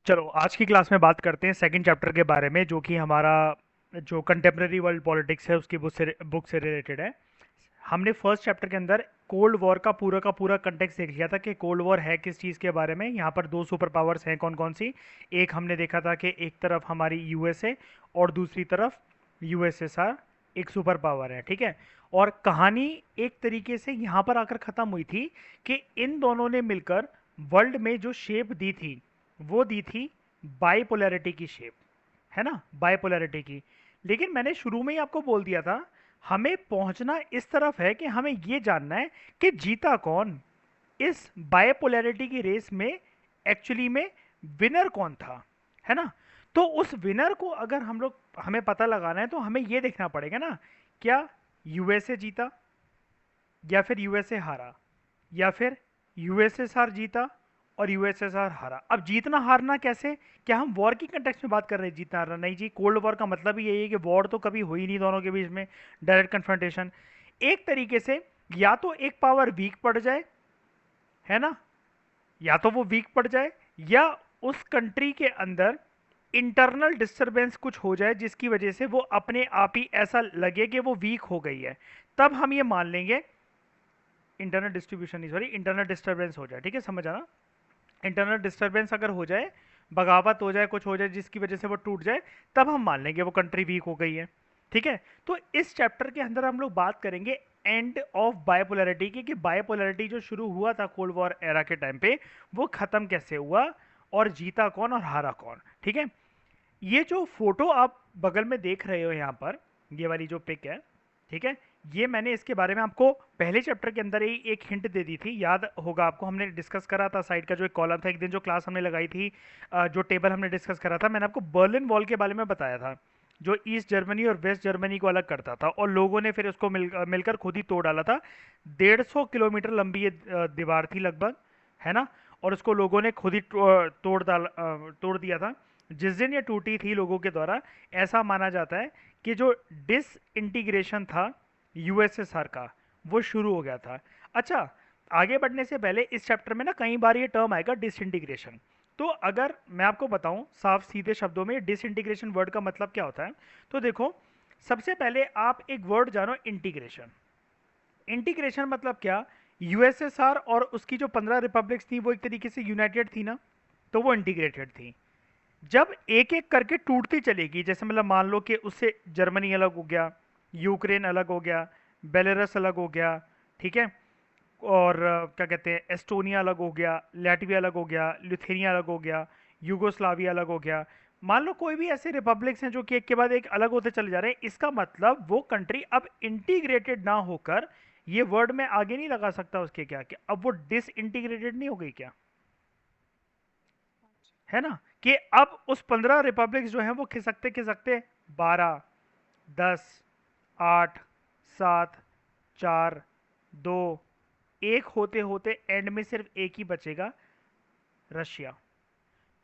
चलो आज की क्लास में बात करते हैं सेकंड चैप्टर के बारे में, जो कि हमारा जो कंटेम्प्रेरी वर्ल्ड पॉलिटिक्स है उसकी बुक से रिलेटेड है। हमने फर्स्ट चैप्टर के अंदर कोल्ड वॉर का पूरा कंटेक्स्ट देख लिया था कि कोल्ड वॉर है किस चीज़ के बारे में। यहाँ पर दो सुपर पावर्स हैं, कौन कौन सी। एक हमने देखा था कि एक तरफ हमारी यूएसए और दूसरी तरफ यूएसएसआर एक सुपर पावर है, ठीक है। और कहानी एक तरीके से यहाँ पर आकर ख़त्म हुई थी कि इन दोनों ने मिलकर वर्ल्ड में जो शेप दी थी वो दी थी बाइपोलैरिटी की शेप, है ना, बाइपोलैरिटी की। लेकिन मैंने शुरू में ही आपको बोल दिया था हमें पहुंचना इस तरफ है कि हमें ये जानना है कि जीता कौन इस बाइपोलैरिटी की रेस में, एक्चुअली में विनर कौन था, है ना। तो उस विनर को अगर हम लोग हमें पता लगाना है तो हमें ये देखना पड़ेगा ना, क्या यूएसए जीता या फिर यूएसए हारा, या फिर यूएसएसआर जीता और यूएसएसआर हारा। अब जीतना हारना कैसे, क्या हम वॉर की कंटेक्स्ट में बात कर रहे हैं जीतना हारना? नहीं जी, कोल्ड वॉर का मतलब ही यही है कि वॉर तो कभी हुई नहीं दोनों के बीच में, डायरेक्ट कन्फ्रंटेशन। एक तरीके से या तो एक पावर वीक पड़ जाए, है ना, या तो वो वीक पड़ जाए, या उस कंट्री के अंदर इंटरनल डिस्टरबेंस कुछ हो जाए जिसकी वजह से वो अपने आप ही ऐसा लगे कि वो वीक हो गई है। तब हम ये मान लेंगे, इंटरनल डिस्ट्रीब्यूशन नहीं, सॉरी, इंटरनल डिस्टरबेंस हो जाए, ठीक है, समझ आना। इंटरनल डिस्टरबेंस अगर हो जाए, बगावत हो जाए, कुछ हो जाए जिसकी वजह से वो टूट जाए, तब हम मान लेंगे वो कंट्री वीक हो गई है, ठीक है। तो इस चैप्टर के अंदर हम लोग बात करेंगे एंड ऑफ बायपोलैरिटी की, कि बायपोलैरिटी जो शुरू हुआ था कोल्ड वॉर एरा के टाइम पे वो खत्म कैसे हुआ, और जीता कौन और हारा कौन, ठीक है। ये जो फोटो आप बगल में देख रहे हो यहाँ पर, ये वाली जो पिक है, ठीक है, ये मैंने इसके बारे में आपको पहले चैप्टर के अंदर ही एक हिंट दे दी थी, याद होगा आपको, हमने डिस्कस करा था साइड का जो एक कॉलम था, एक दिन जो क्लास हमने लगाई थी, जो टेबल हमने डिस्कस करा था, मैंने आपको बर्लिन वॉल के बारे में बताया था, जो ईस्ट जर्मनी और वेस्ट जर्मनी को अलग करता था, और लोगों ने फिर उसको मिलकर खुद ही तोड़ डाला था। 150 किलोमीटर लंबी ये दीवार थी लगभग, है ना। और उसको लोगों ने खुद ही तोड़ दिया था। जिस दिन ये टूटी थी लोगों के द्वारा, ऐसा माना जाता है कि जो डिस इंटीग्रेशन था यूएसएसआर का, वो शुरू हो गया था। अच्छा, आगे बढ़ने से पहले इस चैप्टर में ना कई बार ये टर्म आएगा डिसइंटीग्रेशन। तो अगर मैं आपको बताऊं साफ सीधे शब्दों में डिसइंटीग्रेशन वर्ड का मतलब क्या होता है, तो देखो, सबसे पहले आप एक वर्ड जानो, इंटीग्रेशन। इंटीग्रेशन मतलब क्या, यूएसएसआर और उसकी जो 15 रिपब्लिक्स थी वो एक तरीके से यूनाइटेड थी ना, तो वो इंटीग्रेटेड थी। जब एक एक करके टूटती चलेगी, जैसे मतलब मान लो कि उससे जर्मनी अलग हो गया, यूक्रेन अलग हो गया, बेलारस अलग हो गया, ठीक है, और क्या कहते हैं, एस्टोनिया अलग हो गया, लैटविया अलग हो गया, लिथुआनिया अलग हो गया, यूगोस्लाविया अलग हो गया। मान लो कोई भी ऐसे रिपब्लिक्स हैं जो कि एक के बाद एक अलग होते चले जा रहे हैं, इसका मतलब वो कंट्री अब इंटीग्रेटेड ना होकर, ये वर्ड में आगे नहीं लगा सकता उसके क्या, कि अब वो डिसइंटीग्रेटेड नहीं हो गई क्या, है ना। कि अब उस 15 रिपब्लिक्स जो हैं वो खिसकते खिसकते 12, 10, 8, 7, 4, 2, एक होते होते एंड में सिर्फ एक ही बचेगा, रशिया।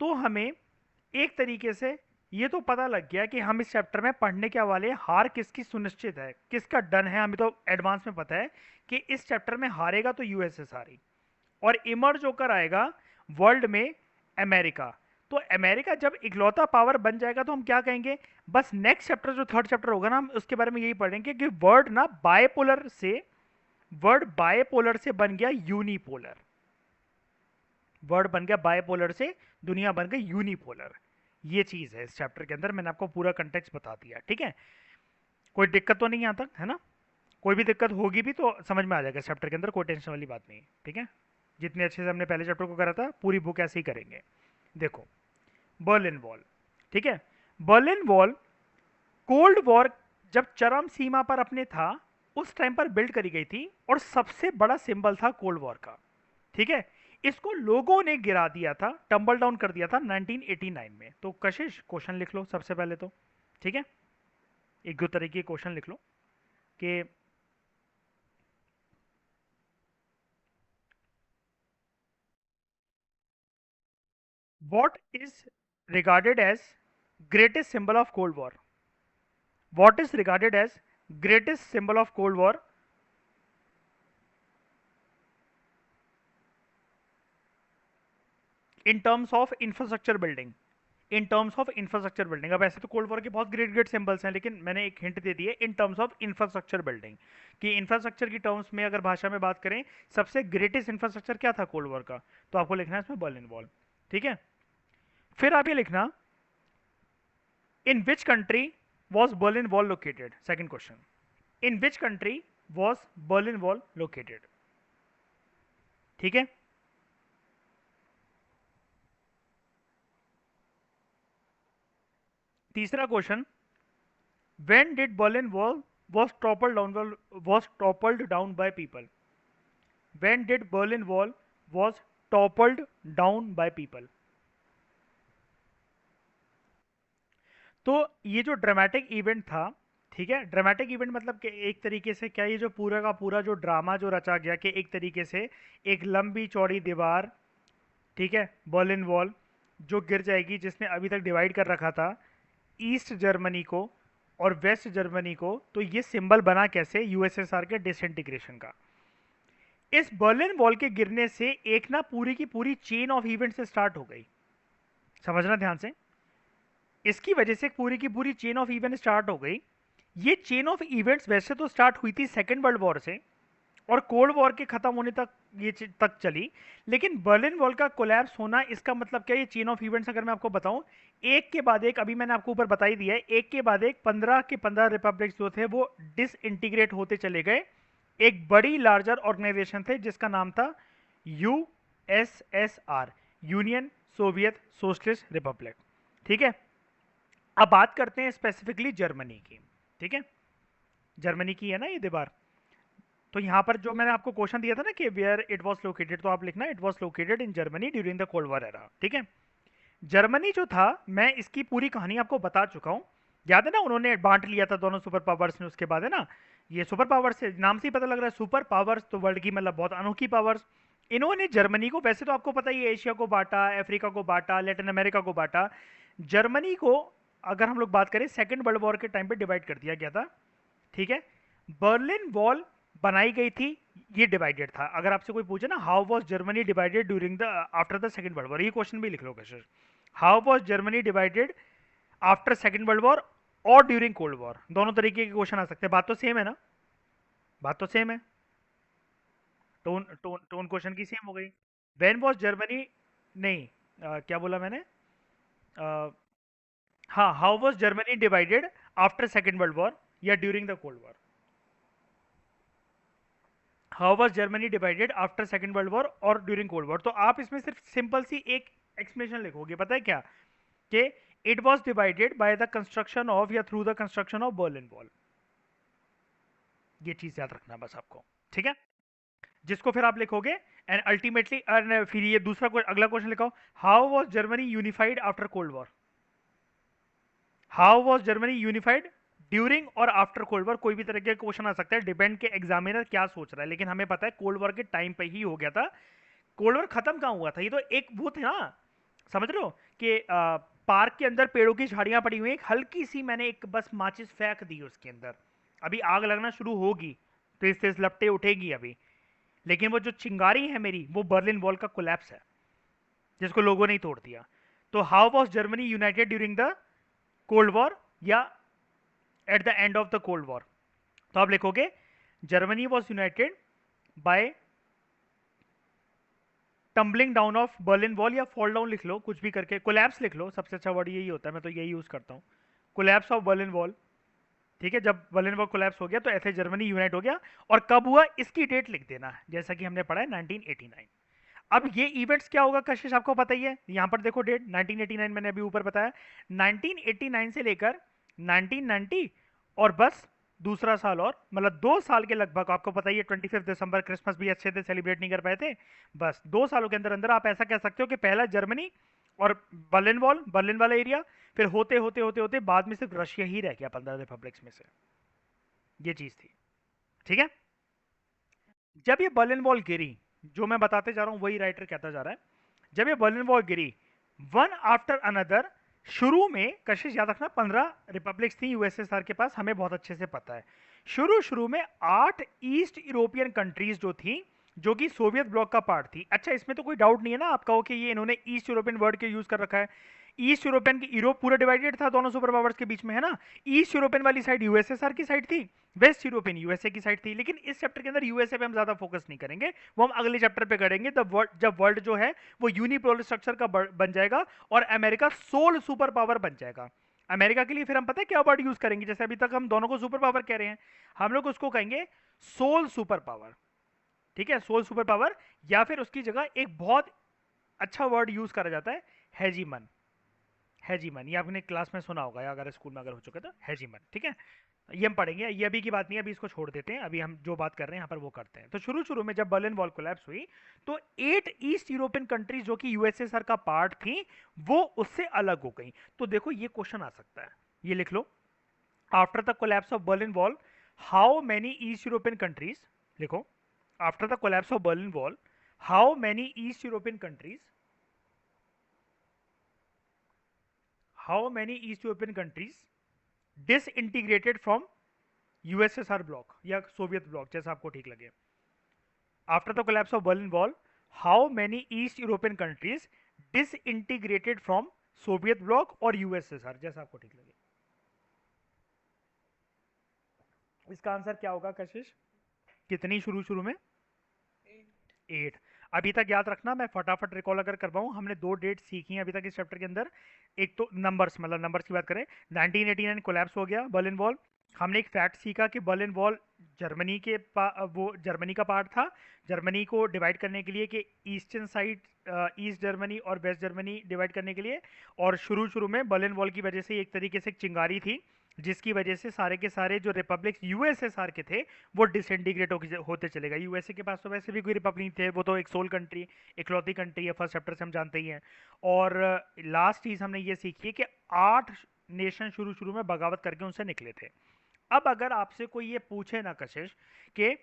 तो हमें एक तरीके से ये तो पता लग गया कि हम इस चैप्टर में पढ़ने के वाले हार किसकी सुनिश्चित है, किसका डन है, हमें तो एडवांस में पता है कि इस चैप्टर में हारेगा तो यूएसएसआर ही, और इमर्ज होकर आएगा वर्ल्ड में अमेरिका। तो अमेरिका जब इकलौता पावर बन जाएगा तो हम क्या कहेंगे, बस नेक्स्ट चैप्टर जो थर्ड चैप्टर होगा ना, हम उसके बारे में यही पढ़ेंगे कि वर्ड बायपोलर से बन गया यूनिपोलर। वर्ड बन गया बायपोलर से दुनिया बन गई यूनिपोलर। ये चीज है इस चैप्टर के अंदर, मैंने आपको पूरा कंटेक्स्ट बता दिया, ठीक है। कोई दिक्कत तो नहीं यहाँ तक, है ना। कोई भी दिक्कत होगी भी तो समझ में आ जाएगा इस चैप्टर के अंदर, कोई टेंशन वाली बात नहीं है, ठीक है। जितने अच्छे से हमने पहले चैप्टर को करा था पूरी बुक ऐसे ही करेंगे। देखो, बर्लिन वॉल, ठीक है। बर्लिन वॉल कोल्ड वॉर जब चरम सीमा पर अपने था उस टाइम पर बिल्ड करी गई थी, और सबसे बड़ा सिंबल था कोल्ड वॉर का, ठीक है। इसको लोगों ने गिरा दिया था, टंबल डाउन कर दिया था 1989 में। तो कशिश क्वेश्चन लिख लो सबसे पहले तो, ठीक है, एक दो तरह के क्वेश्चन लिख लो कि what is regarded as greatest symbol of cold war, what is regarded as greatest symbol of cold war. In terms of infrastructure building, in terms of infrastructure building. अब ऐसे तो कोल्ड वॉर के बहुत great great symbols हैं, लेकिन मैंने एक hint दे दी है इन टर्म्स ऑफ इंफ्रास्ट्रक्चर बिल्डिंग, कि इंफ्रास्ट्रक्चर की टर्म्स में अगर भाषा में बात करें, सबसे ग्रेटेस्ट इंफ्रास्ट्रक्चर क्या था कोल्ड वॉर का, तो आपको लिखना है इसमें बर्लिन वॉल। ठीक है, फिर आप ये लिखना, in which country was Berlin Wall located. Second question, in which country was Berlin Wall located. ठीक है, तीसरा question, when did Berlin Wall was toppled down by people? When did Berlin Wall was toppled down by people? तो ये जो dramatic event था, ठीक है, dramatic event मतलब कि एक तरीके से क्या, ये जो पूरा का पूरा जो ड्रामा जो रचा गया कि एक तरीके से एक लंबी चौड़ी दीवार, ठीक है, बर्लिन वॉल जो गिर जाएगी, जिसने अभी तक डिवाइड कर रखा था ईस्ट जर्मनी को और वेस्ट जर्मनी को, तो ये सिंबल बना कैसे, यूएसएसआर के डिसइंटीग्रेशन का। इस बर्लिन वॉल के गिरने से एक ना पूरी की पूरी चेन ऑफ इवेंट से स्टार्ट हो गई, समझना ध्यान से, इसकी वजह से पूरी की पूरी चेन ऑफ इवेंट स्टार्ट हो गई। ये चेन ऑफ इवेंट्स वैसे तो स्टार्ट हुई थी सेकेंड वर्ल्ड वॉर से और कोल्ड वॉर के खत्म होने तक ये तक चली, लेकिन बर्लिन वॉल का कोलैप्स होना, इसका मतलब क्या, ये चेन ऑफ इवेंट्स अगर मैं आपको बताऊं, एक के बाद एक, अभी मैंने आपको ऊपर बता ही दिया है, एक के बाद एक 15 के 15 रिपब्लिक्स जो थे वो डिसइंटीग्रेट होते चले गए। एक बड़ी लार्जर ऑर्गेनाइजेशन थे जिसका नाम था USSR, union Soviet socialist Republic. ठीक है, अब बात करते हैं स्पेसिफिकली जर्मनी की। ठीक है, जर्मनी की है ना ये दीवार, तो यहाँ पर जो मैंने आपको क्वेश्चन दिया था ना कि वेयर इट वाज लोकेटेड, तो आप लिखना it was located in Germany during the Cold war era. ठीक है, जर्मनी जो था, मैं इसकी पूरी कहानी आपको बता चुका हूँ, याद है ना, उन्होंने बांट लिया था दोनों सुपर पावर्स ने, उसके बाद है ना, ये सुपर पावर्स से नाम से ही पता लग रहा है, सुपर पावर्स तो वर्ल्ड की मतलब बहुत अनोखी पावर्स। इन्होंने जर्मनी को, वैसे तो आपको पता ही है, एशिया को बांटा, अफ्रीका को बांटा, लैटिन अमेरिका को बांटा, जर्मनी को अगर हम लोग बात करें सेकेंड वर्ल्ड वॉर के टाइम पे डिवाइड कर दिया गया था। ठीक है, बर्लिन वॉल बनाई गई थी, ये डिवाइडेड था। अगर आपसे कोई पूछे ना, how was Germany divided during the after the second World war, ये क्वेश्चन भी लिख लो कैसे, how was Germany divided after Second World War और ड्यूरिंग कोल्ड वॉर, दोनों तरीके के क्वेश्चन आ सकते हैं। बात तो सेम है ना, बात तो सेम है, टोन टोन टोन क्वेश्चन की सेम हो गई। व्हेन वाज जर्मनी, नहीं, क्या बोला मैंने, अ, हाँ, how was Germany divided after Second World War या during the Cold War, how was Germany divided after Second World War और ड्यूरिंग कोल्ड वॉर। तो आप इसमें सिर्फ सिंपल सी एक एक्सप्लेनेशन लिखोगे, पता है क्या, कि it was divided by the construction of या through the construction of Berlin Wall. ये चीज याद रखना बस आपको, ठीक है, जिसको फिर आप लिखोगे एंड अल्टीमेटली, फिर ये दूसरा अगला क्वेश्चन लिखाओ, how was Germany unified after Cold War, how was Germany unified during और आफ्टर कोल्ड वॉर। कोई भी तरह के क्वेश्चन आ सकता है, डिपेंड के एग्जामिनर क्या सोच रहा है, लेकिन हमें पता है कोल्ड वॉर के टाइम पे ही हो गया था। कोल्ड वॉर खत्म कहाँ हुआ था, ये तो एक वो थे ना, समझ रहे हो, कि पार्क के अंदर पेड़ों की झाड़ियां पड़ी हुई हैं, एक हल्की सी मैंने एक बस माचिस फेंक दी उसके अंदर, अभी आग लगना शुरू होगी, तेज तेज लपटे उठेगी अभी, लेकिन वो जो चिंगारी है मेरी, वो बर्लिन वॉल का कोलैप्स है जिसको लोगों ने ही तोड़ दिया। तो how was Germany united during the Cold War या at the end of the Cold War, तो आप लिखोगे Germany was united by tumbling down of Berlin Wall, या फॉल डाउन लिख लो, कुछ भी करके, कोलैप्स लिख लो, सबसे अच्छा वर्ड यही होता है, मैं तो यही यूज करता हूँ, कोलैप्स ऑफ बर्लिन वॉल। ठीक है, जब बर्लिन वॉल कोलैप्स हो गया तो ऐसे जर्मनी यूनाइट हो गया, और कब हुआ इसकी डेट लिख देना है, जैसा कि हमने पढ़ा है 1989। अब ये इवेंट्स क्या होगा कशिश, आपको पता ही है, यहाँ पर देखो डेट 1989 मैंने अभी ऊपर बताया, 1989 से लेकर 1990 और बस दूसरा साल और, मतलब 2 साल के लगभग, आपको पता ही है 25 दिसंबर क्रिसमस भी अच्छे से सेलिब्रेट नहीं कर पाए थे, बस 2 सालों के अंदर अंदर आप ऐसा कह सकते हो कि पहला जर्मनी और बर्लिन वॉल, बर्लिन वाला एरिया, फिर होते होते होते होते बाद में सिर्फ रशिया ही रह गया 15 रिपब्लिक्स में से, ये चीज थी। ठीक है, जब ये बर्लिन वॉल गिरी, जो मैं बताते जा रहा हूं वही राइटर कहता जा रहा है, जब ये बर्लिन वॉल गिरी, वन आफ्टर अनदर, शुरू में कशिश याद रखना 15 रिपब्लिक्स थी यूएसएसआर के पास, हमें बहुत अच्छे से पता है, शुरू शुरू में 8 ईस्ट यूरोपियन कंट्रीज जो थी जो कि सोवियत ब्लॉक का पार्ट थी। अच्छा, इसमें तो कोई डाउट नहीं है ना आप कहो कि ये इन्होंने ईस्ट यूरोपियन वर्ड के यूज कर रखा है। ईस्ट यूरोपियन की यूरोप पूरा डिवाइडेड था दोनों सुपर पावर्स के बीच में, है ना। ईस्ट यूरोपियन वाली साइड यूएसएसआर की साइड थी, वेस्ट यूरोपियन यूएसए की साइड थी। लेकिन इस चैप्टर के अंदर यूएसए पे हम ज्यादा फोकस नहीं करेंगे, वो हम अगले चैप्टर पे करेंगे जब वर्ल्ड जो है वो यूनिपोलर स्ट्रक्चर का बन जाएगा और अमेरिका सोल सुपर पावर बन जाएगा। अमेरिका के लिए फिर हम पता है क्या वर्ड यूज करेंगे, जैसे अभी तक हम दोनों को सुपर पावर कह रहे हैं, हम लोग उसको कहेंगे सोल सुपर पावर। ठीक है, सोल सुपर पावर, या फिर उसकी जगह एक बहुत अच्छा वर्ड यूज करा जाता है, हेजीमन। हेजीमन, ये आपने क्लास में सुना होगा या अगर स्कूल में अगर हो चुका तो हेजीमन। ठीक है, ये हम पढ़ेंगे, ये अभी की बात नहीं है, अभी इसको छोड़ देते हैं, अभी हम जो बात कर रहे हैं यहाँ पर वो करते हैं। तो शुरू शुरू में जब बर्लिन वॉल कोलैप्स हुई तो 8 ईस्ट यूरोपियन कंट्रीज जो कि यूएसएसआर का पार्ट थी वो उससे अलग हो गई। तो देखो ये क्वेश्चन आ सकता है, ये लिख लो, after the collapse of Berlin Wall how many East European countries, लिखो, after the collapse of Berlin Wall how many East European countries, how many East European countries disintegrated from USSR bloc या Soviet bloc, जैसा आपको ठीक लगे। After the collapse of Berlin Wall how many East European countries disintegrated from Soviet bloc और USSR, जैसा आपको ठीक लगे। इसका आंसर क्या होगा कशिश, कितनी शुरू शुरू में? 8। अभी तक याद रखना, मैं फटाफट रिकॉल अगर कर पाऊँ, हमने 2 डेट सीखी हैं अभी तक इस चैप्टर के अंदर। एक तो नंबर्स, मतलब नंबर्स की बात करें, 1989 कोलैप्स हो गया बर्लिन वॉल। हमने एक फैक्ट सीखा कि बर्लिन वॉल जर्मनी के वो जर्मनी का पार्ट था, जर्मनी को डिवाइड करने के लिए, कि ईस्टर्न साइड ईस्ट जर्मनी और वेस्ट जर्मनी डिवाइड करने के लिए। और शुरू शुरू में बर्लिन वॉल की वजह से एक तरीके से एक चिंगारी थी जिसकी वजह से सारे के सारे जो रिपब्लिक्स यूएसएसआर के थे वो डिसइंटीग्रेट होते चले गए। यूएसए के पास तो वैसे भी कोई रिपब्लिक थे, वो तो एक सोल कंट्री, इकलौती कंट्री है, फर्स्ट चैप्टर से हम जानते ही हैं। और लास्ट चीज हमने ये सीखी है कि 8 नेशन शुरू शुरू में बगावत करके उनसे निकले थे। अब अगर आपसे कोई ये पूछे ना कशिश कि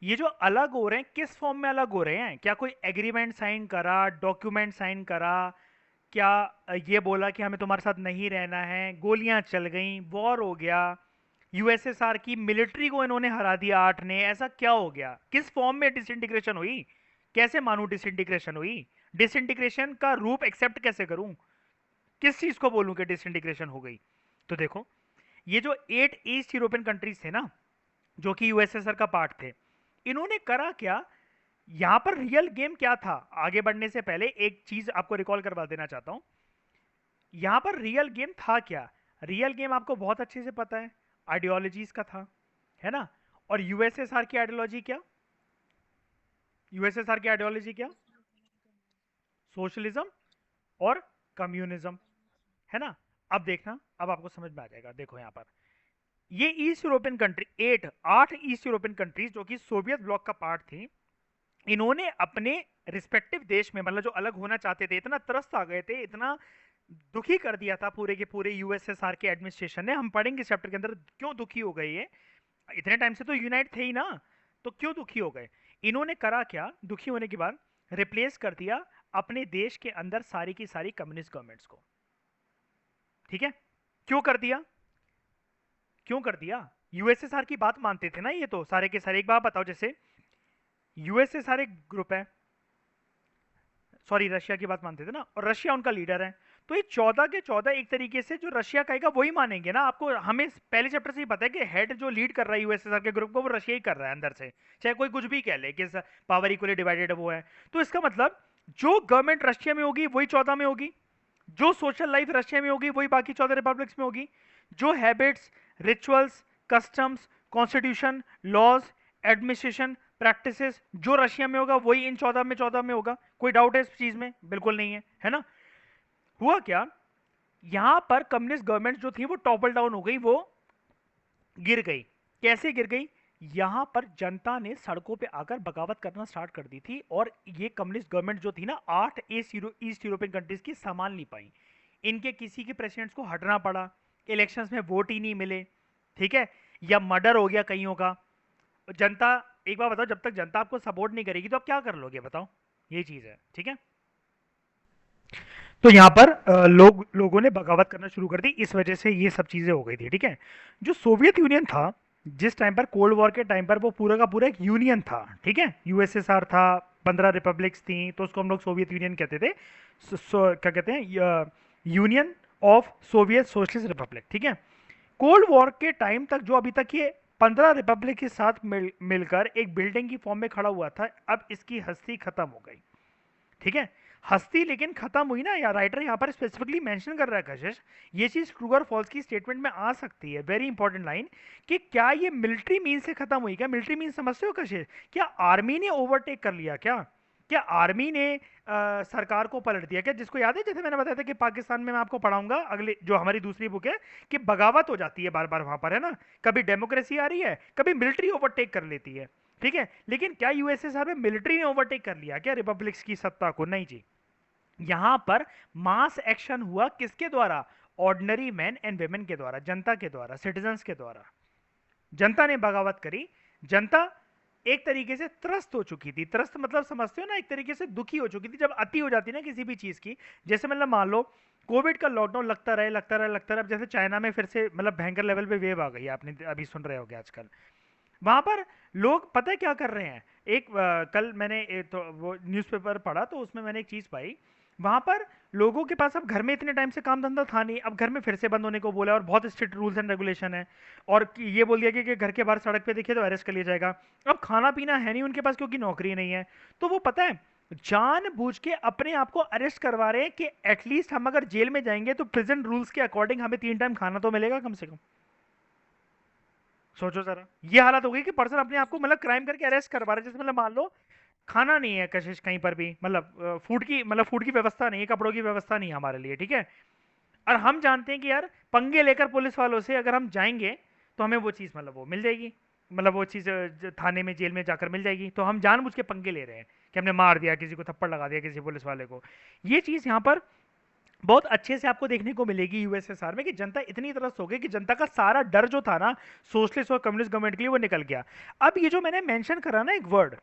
ये जो अलग हो रहे हैं किस फॉर्म में अलग हो रहे हैं, क्या कोई एग्रीमेंट साइन करा, डॉक्यूमेंट साइन करा, क्या ये बोला कि हमें तुम्हारे साथ नहीं रहना है, गोलियां चल गई, वॉर हो गया, यूएसएसआर की मिलिट्री को इन्होंने हरा दिया 8 ने, ऐसा क्या हो गया, किस फॉर्म में डिसइंटीग्रेशन हुई, कैसे मानूं डिसइंटीग्रेशन हुई, डिसइंटीग्रेशन का रूप एक्सेप्ट कैसे करूं, किस चीज को बोलूं कि डिसइंटीग्रेशन हो गई। तो देखो, ये जो 8 ईस्ट यूरोपियन कंट्रीज थे ना जो कि यूएसएसआर का पार्ट थे, इन्होंने करा क्या, यहां पर रियल गेम क्या था। आगे बढ़ने से पहले एक चीज आपको रिकॉल करवा देना चाहता हूं, यहां पर रियल गेम था क्या। रियल गेम आपको बहुत अच्छे से पता है, आइडियोलॉजीज का था, है ना। और यूएसएसआर की आइडियोलॉजी क्या, यूएसएसआर की आइडियोलॉजी क्या, सोशलिज्म और कम्युनिज्म, है ना। अब देखना, अब आपको समझ में आ जाएगा। देखो यहां पर ये east European country 8 east European countries जो कि सोवियत ब्लॉक का पार्ट थी, इन्होंने अपने रिस्पेक्टिव देश में, मतलब जो अलग होना चाहते थे, इतना त्रस्त आ गए थे, इतना दुखी कर दिया था पूरे के पूरे यूएसएसआर के एडमिनिस्ट्रेशन ने। हम पढ़ेंगे इस चैप्टर के अंदर क्यों दुखी हो गए ये, इतने टाइम से तो यूनाइट थे ही ना, तो क्यों दुखी हो गए। इन्होंने करा क्या, दुखी होने के बाद रिप्लेस कर दिया अपने देश के अंदर सारी की सारी कम्युनिस्ट गवर्नमेंट्स को। ठीक है, क्यों कर दिया, क्यों कर दिया, यूएसएसआर की बात मानते थे ना ये तो सारे के सारे। एक बात बताओ, जैसे यूएसएसआर एक ग्रुप है, सॉरी रशिया की बात मानते थे ना, और रशिया उनका लीडर है, तो ये 14 के 14 एक तरीके से जो रशिया कहेगा वही मानेंगे ना। आपको हमें पहले चैप्टर से ही पता है कि हेड जो लीड कर रहा है यूएसएसआर के ग्रुप को वो रशिया ही कर रहा है अंदर से, चाहे कोई कुछ भी कह ले कि पावर इक्वली डिवाइडेड वो है। तो इसका मतलब जो गवर्नमेंट रशिया में होगी वही 14 में होगी, जो सोशल लाइफ रशिया में होगी वही बाकी 14 रिपब्लिक्स में होगी, जो habits, rituals, customs, constitution, laws, administration, practices जो रशिया में होगा वही इन 14 में होगा। कोई डाउट है इस चीज में? बिल्कुल नहीं है, है ना। हुआ क्या, यहां पर कम्युनिस्ट गवर्नमेंट जो थी वो टॉपल डाउन हो गई, वो गिर गई। कैसे गिर गई, यहां पर जनता ने सड़कों पे आकर बगावत करना स्टार्ट कर दी थी, और ये कम्युनिस्ट गवर्नमेंट जो थी ना 8 ईस्ट यूरोपियन कंट्रीज की संभाल नहीं पाई। इनके किसी के प्रेसिडेंट्स को हटना पड़ा, इलेक्शंस में वोट ही नहीं मिले, ठीक है, या मर्डर हो गया कईयों का। जनता, एक बार बताओ, जब तक जनता आपको सपोर्ट नहीं करेगी तो आप क्या कर लोगे, बताओ, यही चीज है। ठीक है, तो यहाँ पर लोगों ने बगावत करना शुरू कर दी, इस वजह से ये सब चीजें हो गई थी। ठीक है, जो सोवियत यूनियन था जिस टाइम पर कोल्ड वॉर के टाइम पर वो पूरा का पूरा एक यूनियन था, ठीक है, यूएसएसआर था, 15 रिपब्लिक्स थी, तो उसको हम लोग सोवियत यूनियन कहते थे। क्या कहते हैं, union of Soviet socialist Republic, ठीक है। कोल्ड वॉर के टाइम तक जो अभी तक ये 15 रिपब्लिक के साथ मिलकर एक बिल्डिंग की फॉर्म में खड़ा हुआ था, अब इसकी हस्ती खत्म हो गई, ठीक है। हस्ती लेकिन खत्म हुई ना, या राइटर यहाँ पर स्पेसिफिकली मेंशन कर रहा है कशिश, ये चीज ट्रू और फॉल्स की स्टेटमेंट में आ सकती है, वेरी इंपॉर्टेंट लाइन, कि क्या ये मिलिट्री मीन से खत्म हुई, क्या मिलिट्री मीन समझते हो कशिश, क्या आर्मी ने ओवरटेक कर लिया, क्या आर्मी ने सरकार को पलट दिया क्या? जिसको याद है, जैसे मैंने बताया था कि पाकिस्तान में मैं आपको पढ़ाऊंगा अगले जो हमारी दूसरी बुक है, कि बगावत हो जाती है बार बार वहां पर, है ना, कभी डेमोक्रेसी आ रही है, कभी मिलिट्री ओवरटेक कर लेती है, ठीक है। लेकिन क्या यूएसएसआर में मिलिट्री ने ओवरटेक कर लिया क्या रिपब्लिक्स की सत्ता को? नहीं जी। यहां पर मास एक्शन हुआ किसके द्वारा? ऑर्डिनरी मैन एंड वेमेन के द्वारा, जनता के द्वारा, सिटीजन्स के द्वारा। जनता ने बगावत करी। जनता एक तरीके से त्रस्त हो चुकी थी, त्रस्त मतलब समझते हो ना, एक तरीके से दुखी हो चुकी थी। जब अति हो जाती है ना किसी भी चीज की, जैसे मतलब मान लो कोविड का लॉकडाउन लगता रहे लगता रहे लगता रहे, अब जैसे चाइना में फिर से मतलब भयंकर लेवल पे वेव आ गई है, आपने अभी सुन रहे होगे आजकल। वहां पर लोग पता है क्या कर रहे हैं, कल मैंने तो वो न्यूज़पेपर पढ़ा, तो उसमें मैंने एक चीज पाई। वहां पर लोगों के पास अब घर में इतने टाइम से काम धंधा था नहीं, अब घर में फिर से बंद होने को बोला, और बहुत स्ट्रिक्ट रूल्स एंड रेगुलेशन है, और ये बोल दिया कि घर के बाहर सड़क पे देखिए तो अरेस्ट कर लिया जाएगा। अब खाना पीना है नहीं उनके पास, क्योंकि नौकरी नहीं है, तो वो पता है जानबूझ के अपने आप को अरेस्ट करवा रहे हैं कि एटलीस्ट हम अगर जेल में जाएंगे तो प्रिजन रूल्स के अकॉर्डिंग हमें 3 टाइम खाना तो मिलेगा कम से कम। सोचो जरा, ये हालत हो गई कि पर्सन अपने आप को मतलब क्राइम करके अरेस्ट करवा रहे हैं। जैसे मतलब मान लो खाना नहीं है कशिश कहीं पर भी, मतलब फूड की व्यवस्था नहीं है, कपड़ों की व्यवस्था नहीं है हमारे लिए, ठीक है। और हम जानते हैं कि यार पंगे लेकर पुलिस वालों से अगर हम जाएंगे तो हमें वो चीज़ मतलब वो मिल जाएगी, मतलब वो चीज़ थाने में जेल में जाकर मिल जाएगी, तो हम जानबूझ के पंगे ले रहे हैं कि हमने मार दिया किसी को, थप्पड़ लगा दिया किसी पुलिस वाले को। ये चीज़ यहाँ पर बहुत अच्छे से आपको देखने को मिलेगी यूएसएसआर में, कि जनता इतनी तरस हो गई कि जनता का सारा डर जो था ना सोशलिस्ट और कम्युनिस्ट गवर्नमेंट के लिए, वो निकल गया। अब ये जो मैंने मेंशन करा ना एक वर्ड,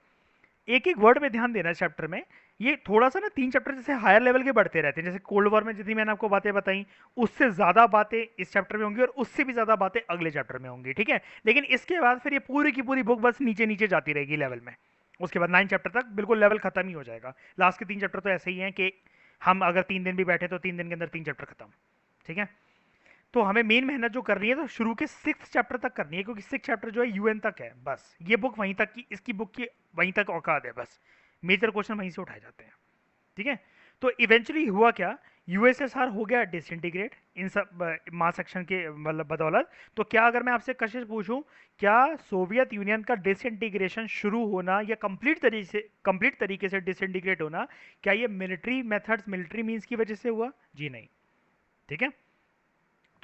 एक एक वर्ड में ध्यान देना चैप्टर में, ये थोड़ा सा ना 3 चैप्टर जैसे हायर लेवल के बढ़ते रहते हैं। जैसे कोल्ड वॉर में जितनी मैंने आपको बातें बताई, उससे ज्यादा बातें इस चैप्टर में होंगी, और उससे भी ज्यादा बातें अगले चैप्टर में होंगी, ठीक है। लेकिन इसके बाद फिर ये पूरी की पूरी बुक बस नीचे नीचे जाती रहेगी लेवल में। उसके बाद 9 चैप्टर तक बिल्कुल लेवल खत्म ही हो जाएगा। लास्ट के 3 चैप्टर तो ऐसे ही हैं कि हम अगर 3 दिन भी बैठे तो 3 दिन के अंदर 3 चैप्टर खत्म, ठीक है। तो हमें मेन मेहनत जो करनी है तो शुरू के 6 चैप्टर तक करनी है, क्योंकि 6 चैप्टर जो है यूएन तक है, बस ये बुक वहीं तक की, इसकी बुक की वहीं तक औकात है, बस मेजर क्वेश्चन वहीं से उठाए जाते हैं, ठीक है। तो इवेंचुअली हुआ क्या, यूएसएसआर हो गया डिसइंटीग्रेट इन सब मास एक्शन के मतलब बदौलत। तो क्या अगर मैं आपसे कशिश पूछूं, क्या सोवियत यूनियन का डिसइंटीग्रेशन शुरू होना या कंप्लीट तरीके से डिसइंटीग्रेट होना, क्या ये मिलिट्री मेथड्स मिलिट्री मींस की वजह से हुआ? जी नहीं, ठीक है।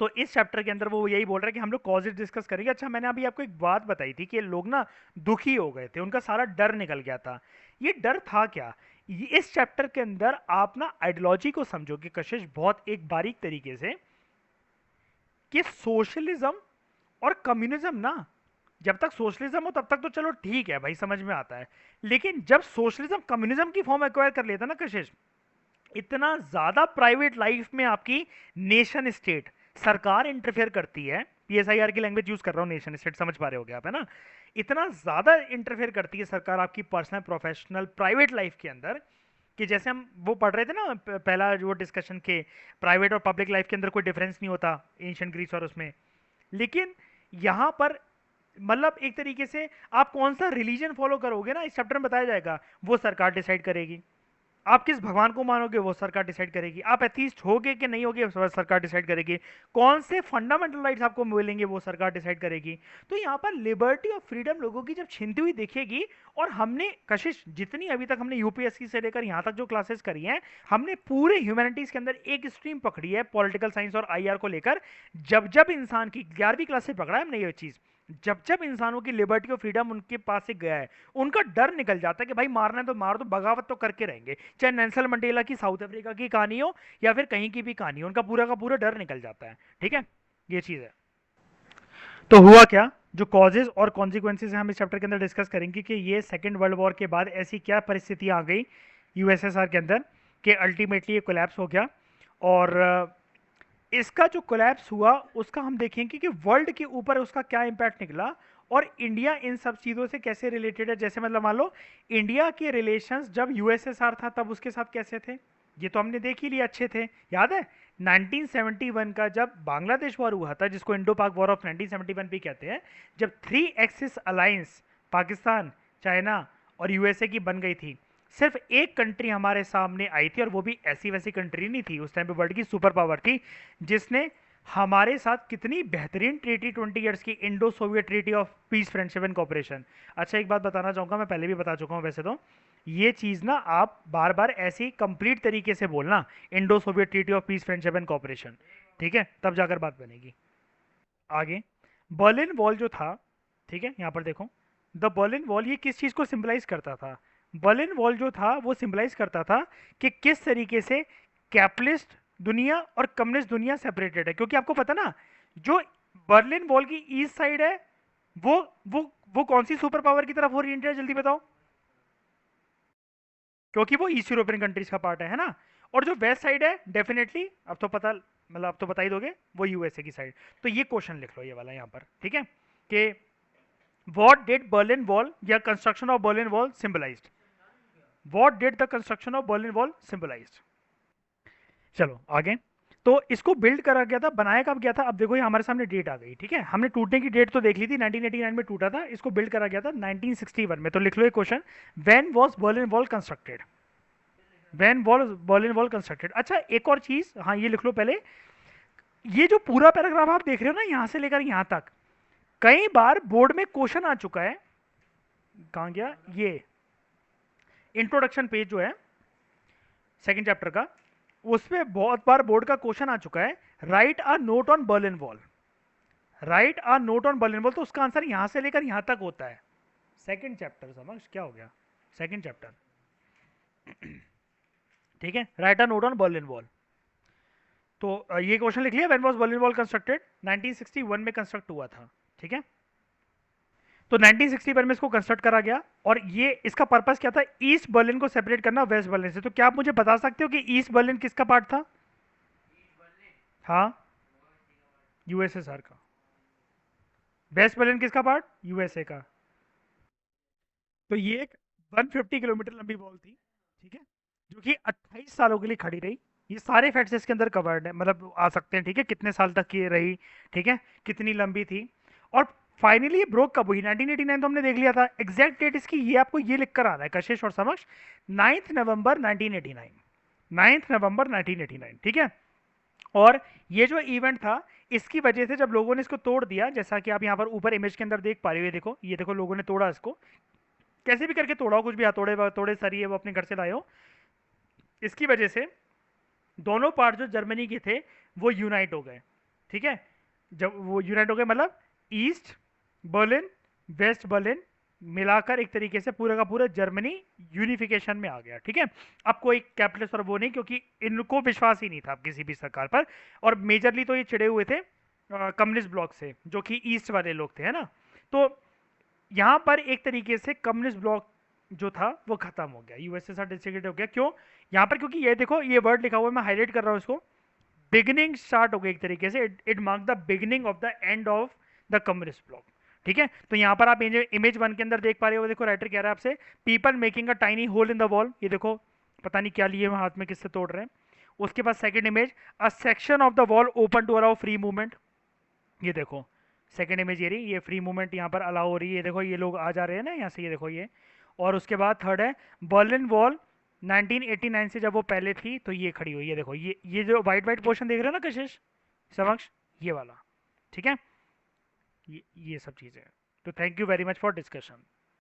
तो इस चैप्टर के अंदर वो यही बोल रहा है कि हम लोग कॉजेज डिस्कस करेंगे। अच्छा, मैंने अभी आपको एक बात बताई थी कि लोग ना दुखी हो गए थे, उनका सारा डर निकल गया था। ये डर था क्या? इस चैप्टर के अंदर आप ना आइडियोलॉजी को समझोगे कशिश बहुत एक बारीक तरीके से, कि सोशलिज्म और कम्युनिज्म ना, जब तक सोशलिज्म हो तब तक तो चलो ठीक है भाई, समझ में आता है। लेकिन जब सोशलिज्म कम्युनिज्म की फॉर्म एक्वायर कर लेता ना कशिश, इतना ज्यादा प्राइवेट लाइफ में आपकी नेशन स्टेट सरकार इंटरफेयर करती है, पीएसआईआर की लैंग्वेज यूज कर रहा हूँ, नेशन स्टेट समझ पा रहे हो आप, है ना। इतना ज्यादा इंटरफेयर करती है सरकार आपकी पर्सनल प्रोफेशनल प्राइवेट लाइफ के अंदर, कि जैसे हम वो पढ़ रहे थे ना पहला जो डिस्कशन के, प्राइवेट और पब्लिक लाइफ के अंदर कोई डिफरेंस नहीं होता एंशियंट ग्रीस और उसमें। लेकिन यहाँ पर मतलब एक तरीके से आप कौन सा रिलीजन फॉलो करोगे ना, इस चैप्टर में बताया जाएगा, वो सरकार डिसाइड करेगी। आप किस भगवान को मानोगे वो सरकार डिसाइड करेगी। आप एथीस्ट होगे कि नहीं होगे वो सरकार डिसाइड करेगी। कौन से फंडामेंटल राइट्स आपको मिलेंगे वो सरकार डिसाइड करेगी। तो यहाँ पर लिबर्टी और फ्रीडम लोगों की जब छीनती हुई दिखेगी, और हमने कशिश जितनी अभी तक हमने यूपीएससी से लेकर यहाँ तक जो क्लासेस करी हैं, हमने पूरे ह्यूमैनिटीज के अंदर एक स्ट्रीम पकड़ी है पॉलिटिकल साइंस और आईआर को लेकर। जब जब इंसान की 11वीं क्लास से पकड़ा है हमने ये चीज़, जब जब इंसानों की लिबर्टी और फ्रीडम उनके पास से गया है, उनका डर निकल जाता है कि भाई मारना है तो मार दो, बगावत तो करके रहेंगे। चाहे नेल्सन मंडेला की साउथ अफ्रीका की कहानी हो या फिर कहीं की भी कहानी हो, उनका पूरा का पूरा डर निकल जाता है, ठीक है। ये चीज़ है। तो हुआ क्या, जो कॉजेज और कॉन्सिक्वेंसेज हम इस चैप्टर के अंदर डिस्कस करेंगे, कि ये सेकेंड वर्ल्ड वॉर के बाद ऐसी क्या परिस्थितियां आ गई यूएसएसआर के अंदर कि अल्टीमेटली ये कोलैप्स हो गया। और इसका जो कोलैप्स हुआ उसका हम देखेंगे कि वर्ल्ड के ऊपर उसका क्या इम्पैक्ट निकला, और इंडिया इन सब चीज़ों से कैसे रिलेटेड है, जैसे मतलब मान लो इंडिया के रिलेशंस जब यूएसएसआर था तब उसके साथ कैसे थे, ये तो हमने देख ही लिया, अच्छे थे। याद है 1971 का जब बांग्लादेश वॉर हुआ था, जिसको इंडो पाक वॉर ऑफ 1971 भी कहते हैं, जब three axis alliance Pakistan, China और यूएसए की बन गई थी, सिर्फ एक कंट्री हमारे सामने आई थी, और वो भी ऐसी वैसी कंट्री नहीं थी, उस टाइम पे वर्ल्ड की सुपर पावर थी, जिसने हमारे साथ कितनी बेहतरीन ट्रीटी 20 ईयर्स की, Indo Soviet treaty of peace friendship and cooperation. अच्छा एक बात बताना चाहूँगा, मैं पहले भी बता चुका हूँ वैसे तो, ये चीज़ ना आप बार बार ऐसे ही कंप्लीट तरीके से बोलना, Indo Soviet treaty of peace friendship and cooperation, ठीक है, तब जाकर बात बनेगी। आगे बर्लिन वॉल जो था, ठीक है, यहाँ पर देखो, द बर्लिन वॉल ये किस चीज़ को सिंबलाइज करता था, बर्लिन वॉल जो था वो सिंबलाइज करता था कि किस तरीके से कैपिटलिस्ट दुनिया और कम्युनिस्ट दुनिया सेपरेटेड है, क्योंकि आपको पता ना, जो बर्लिन वॉल की ईस्ट साइड है वो वो वो कौन सी सुपर पावर की तरफ ओरिएंटेड है, जल्दी बताओ, क्योंकि वो ईस्ट यूरोपियन कंट्रीज का पार्ट है ना। और जो वेस्ट साइड है डेफिनेटली, अब तो पता, मतलब अब तो बता ही दोगे, वो यूएसए की साइड। तो ये क्वेश्चन लिख लो ये वाला यहाँ पर, ठीक है, कि व्हाट डिड बर्लिन वॉल या construction of Berlin Wall symbolised, what did the construction of Berlin Wall symbolised. चलो आगे, तो इसको बिल्ड करा गया था, बनाया कब गया था, अब देखो ये हमारे सामने डेट आ गई, ठीक है, हमने टूटने की डेट तो देख ली थी, 1989 में टूटा था, इसको बिल्ड करा गया था 1961 में। तो लिख लो ये question, when was Berlin wall constructed, when wall Berlin wall constructed. अच्छा एक और चीज, हाँ ये लिख लो पहले, ये जो पूरा पैराग्राफ आप देख रहे हो ना यहां से लेकर यहां तक, कई बार बोर्ड में क्वेश्चन आ चुका है, कहां गया ये इंट्रोडक्शन पेज जो है सेकंड चैप्टर का, उसमें बहुत बार बोर्ड का क्वेश्चन आ चुका है, right a note on Berlin wall, right a note on Berlin wall, तो उसका आंसर यहां से लेकर यहां तक होता है, सेकंड चैप्टर, समझ क्या हो गया, सेकंड चैप्टर, ठीक है, right a note on Berlin wall. तो ये क्वेश्चन लिख लिया, when was Berlin wall constructed, 1961 में कंस्ट्रक्ट हुआ था, ठीक है। तो 1961 में इसको कंस्ट्रक्ट करा गया, और ये इसका पर्पस क्या था, ईस्ट बर्लिन को सेपरेट करना वेस्ट बर्लिन से। तो क्या आप मुझे बता सकते हो कि ईस्ट बर्लिन किसका पार्ट था? हाँ, यूएसएसआर का। वेस्ट बर्लिन किसका पार्ट? यूएसए का। तो ये एक 150 किलोमीटर लंबी वॉल थी, ठीक है, जो कि 28 सालों के लिए खड़ी रही। ये सारे फैक्ट्स इसके अंदर कवर्ड है, मतलब आ सकते हैं, ठीक है, कितने साल तक ये रही, ठीक है, कितनी लंबी थी, और फाइनली ये ब्रोक कब हुई, 1989 तो हमने देख लिया था, एग्जैक्ट डेट इसकी ये आपको ये लिख कर आना है कशिश और समक्ष, 9 नवंबर 1989, 9 नवंबर 1989, ठीक है। और ये जो इवेंट था, इसकी वजह से जब लोगों ने इसको तोड़ दिया, जैसा कि आप यहाँ पर ऊपर इमेज के अंदर देख पा रहे हो, ये देखो, ये देखो लोगों ने तोड़ा इसको, कैसे भी करके तोड़ा हो, कुछ भी हथौड़े तोड़े सरिये वो अपने घर से लाए हो, इसकी वजह से दोनों पार्ट जो जर्मनी के थे वो यूनाइट हो गए, ठीक है। जब वो यूनाइट हो गए मतलब ईस्ट बर्लिन वेस्ट बर्लिन मिलाकर एक तरीके से पूरा का पूरा जर्मनी यूनिफिकेशन में आ गया, ठीक है। अब कोई कैपिटलिस्ट और वो नहीं, क्योंकि इनको विश्वास ही नहीं था किसी भी सरकार पर, और मेजरली तो ये चिड़े हुए थे कम्युनिस्ट ब्लॉक से, जो कि ईस्ट वाले लोग थे, है ना। तो यहाँ पर एक तरीके से कम्युनिस्ट ब्लॉक जो था वो खत्म हो गया, यूएसएसआर डिसइंटीग्रेट हो गया। क्यों? यहाँ पर क्योंकि ये देखो ये वर्ड लिखा हुआ है, मैं हाईलाइट कर रहा हूँ इसको, बिगिनिंग स्टार्ट हो गई एक तरीके से, it mark the beginning of the end of the communist bloc, ठीक है। तो यहाँ पर आप इमेज वन के अंदर देख पा रहे हो, देखो राइटर कह रहा है आपसे, people making a tiny hole in the wall, ये देखो पता नहीं क्या लिए हुए हाथ में, किससे तोड़ रहे हैं। उसके बाद second image, a section of the wall open to allow free movement, ये देखो सेकंड इमेज ये रही, ये फ्री मूवमेंट यहाँ पर अलाउ हो रही है, ये देखो ये लोग आ जा रहे हैं ना यहाँ से, ये देखो ये। और उसके बाद थर्ड है बर्लिन वॉल 1989 से जब वो पहले थी तो ये खड़ी हुई है, देखो ये जो वाइट वाइट पोर्शन देख रहे हो ना कशिश समक्ष, ये वाला, ठीक है, ये सब चीज़ें। तो thank you very much for discussion.